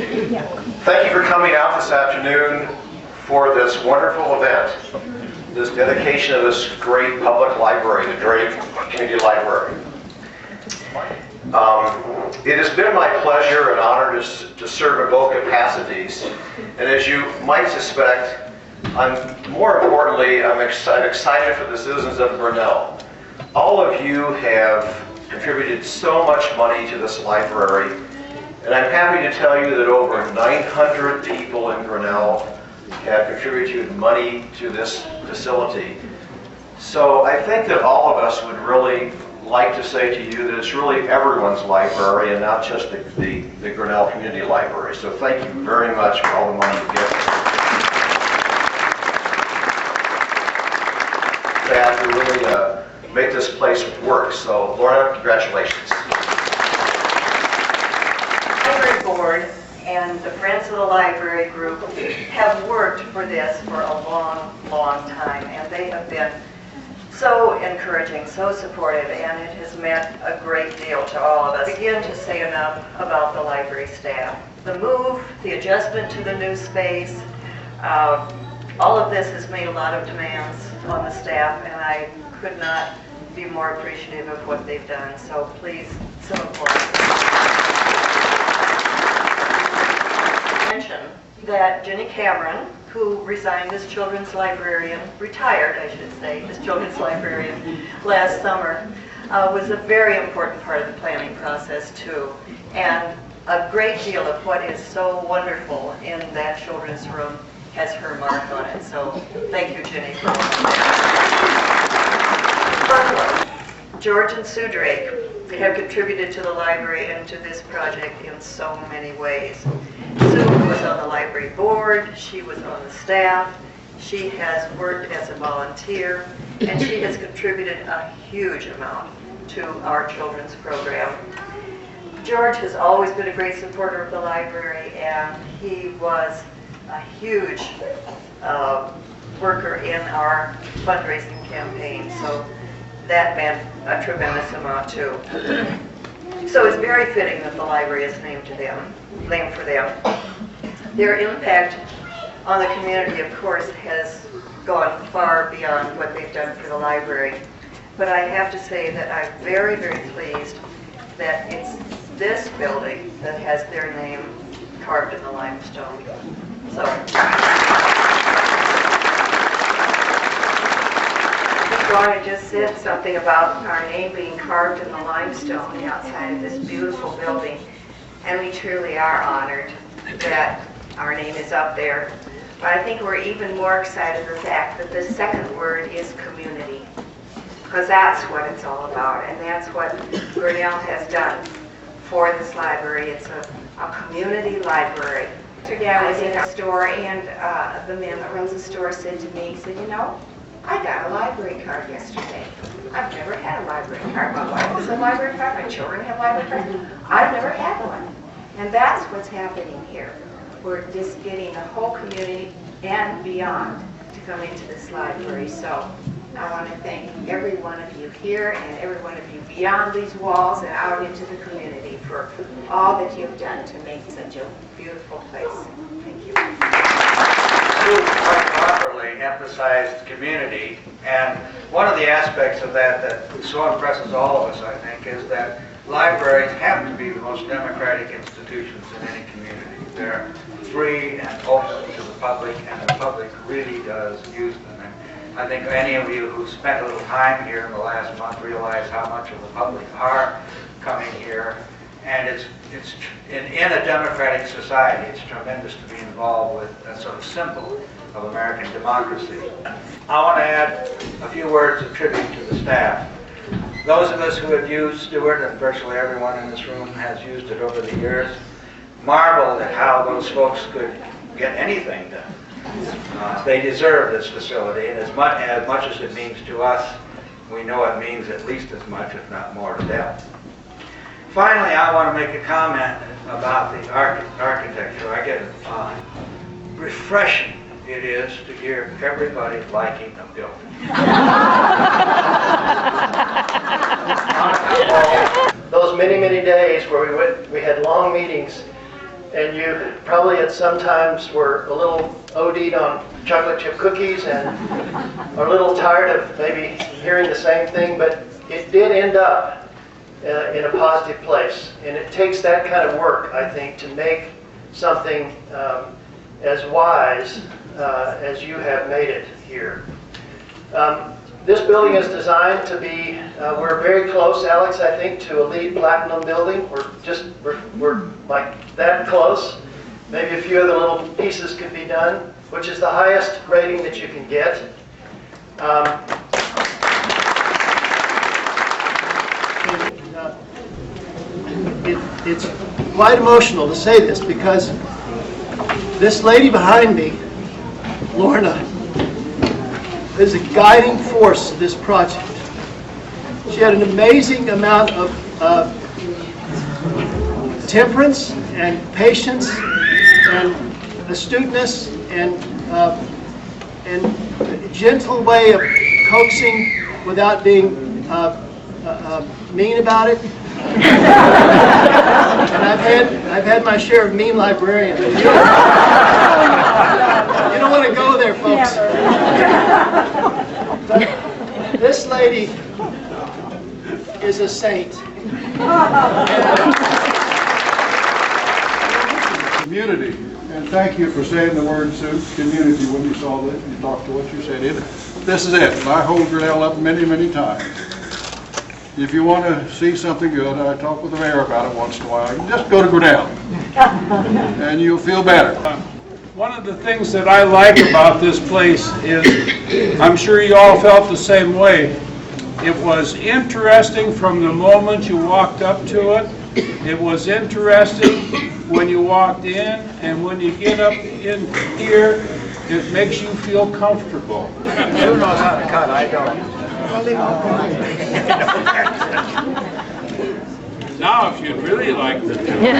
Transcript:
Thank you for coming out this afternoon for this wonderful event, this dedication of this great public library, the Drake Community Library. It has been my pleasure and honor to serve in both capacities, and as you might suspect, more importantly, I'm excited for the citizens of Grinnell. All of you have contributed so much money to this library, and I'm happy to tell you that over 900 people in Grinnell have contributed money to this facility. So I think that all of us would really like to say to you that it's really everyone's library and not just the Grinnell Community Library. So thank you very much for all the money you give. Staff to really make this place work. So Lorna, congratulations. Library Board and the Friends of the Library group have worked for this for a long, long time, and they have been so encouraging, so supportive, and it has meant a great deal to all of us. Begin to say enough about the library staff. The move, the adjustment to the new space, all of this has made a lot of demands on the staff, and I could not be more appreciative of what they've done. So please, some applause. Mention that Jenny Cameron, who resigned as children's librarian, retired, I should say, as children's librarian last summer, was a very important part of the planning process too. And a great deal of what is so wonderful in that children's room has her mark on it. So thank you, Jenny, for that. George and Sue Drake have contributed to the library and to this project in so many ways. Sue was on the library board, she was on the staff, she has worked as a volunteer, and she has contributed a huge amount to our children's program. George has always been a great supporter of the library, and he was a huge worker in our fundraising campaign, so that meant a tremendous amount too. So it's very fitting that the library is named for them. Their impact on the community, of course, has gone far beyond what they've done for the library. But I have to say that I'm very, very pleased that it's this building that has their name carved in the limestone. So, Lorna just said something about our name being carved in the limestone outside of this beautiful building, and we truly are honored that our name is up there. But I think we're even more excited the fact that the second word is community, because that's what it's all about, and that's what Grinnell has done for this library. It's a community library. Yesterday I was in a store, and the man that runs the store said to me, he said, you know, I got a library card yesterday. I've never had a library card. My wife has a library card. My children have library cards. I've never had one. And that's what's happening here. We're just getting the whole community and beyond to come into this library. So I want to thank every one of you here and every one of you beyond these walls and out into the community for all that you've done to make such a beautiful place. Thank you. Quite properly emphasized community, and one of the aspects of that so impresses all of us, I think, is that libraries have to be the most democratic institutions in any community. They're free and open to the public, and the public really does use them. And I think any of you who spent a little time here in the last month realize how much of the public are coming here. And it's in a democratic society, it's tremendous to be involved with a sort of symbol of American democracy. I want to add a few words of tribute to the staff. Those of us who have used Stewart, and virtually everyone in this room has used it over the years, marveled at how those folks could get anything done. They deserve this facility, and as much as it means to us, we know it means at least as much, if not more, to them. Finally, I want to make a comment about the architecture. I get refreshing it is to hear everybody liking a building. Those many, many days where we had long meetings and you probably at some times were a little OD'd on chocolate chip cookies and are a little tired of maybe hearing the same thing, but it did end up in a positive place. And it takes that kind of work, I think, to make something as wise as you have made it here. This building is designed to be, we're very close, Alex, I think, to a LEED Platinum building. We're like that close. Maybe a few other little pieces could be done, which is the highest rating that you can get. It's quite emotional to say this because this lady behind me, Lorna, is a guiding force to this project. She had an amazing amount of temperance and patience and astuteness and a gentle way of coaxing without being mean about it. And I've had my share of mean librarians. You don't want to go there, folks. But this lady is a saint. Community, and thank you for saying the word community when you saw that, you talked to what you said in it. This is it. I hold Grinnell up many, many times. If you want to see something good, I talk with the mayor about it once in a while. You just go to Grinnell, and you'll feel better. One of the things that I like about this place is, I'm sure you all felt the same way. It was interesting from the moment you walked up to it. It was interesting when you walked in, and when you get up in here, it makes you feel comfortable. Who knows how to cut? I don't. Now, if you'd really like to do it.